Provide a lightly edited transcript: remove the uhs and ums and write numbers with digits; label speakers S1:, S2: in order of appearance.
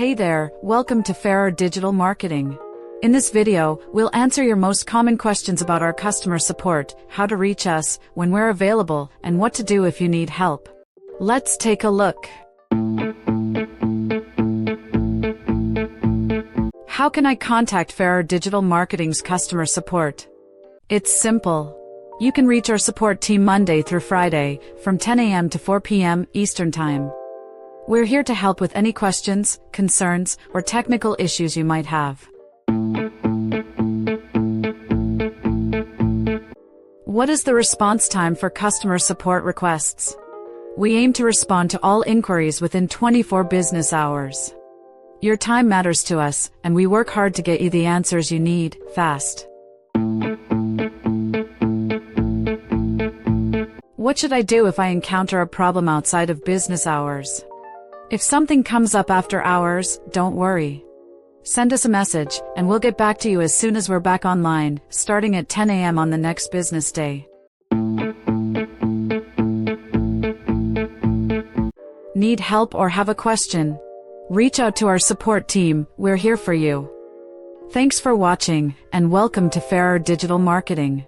S1: Hey there, welcome to Ferrer Digital Marketing. In this video, we'll answer your most common questions about our customer support, how to reach us, when we're available, and what to do if you need help. Let's take a look. How can I contact Ferrer Digital Marketing's customer support? It's simple. You can reach our support team Monday through Friday, from 10 a.m. to 4 p.m. Eastern Time. We're here to help with any questions, concerns, or technical issues you might have. What is the response time for customer support requests? We aim to respond to all inquiries within 24 business hours. Your time matters to us, and we work hard to get you the answers you need, fast. What should I do if I encounter a problem outside of business hours? If something comes up after hours, don't worry. Send us a message, and we'll get back to you as soon as we're back online, starting at 10 a.m. on the next business day. Need help or have a question? Reach out to our support team, we're here for you. Thanks for watching, and welcome to Ferrer Digital Marketing.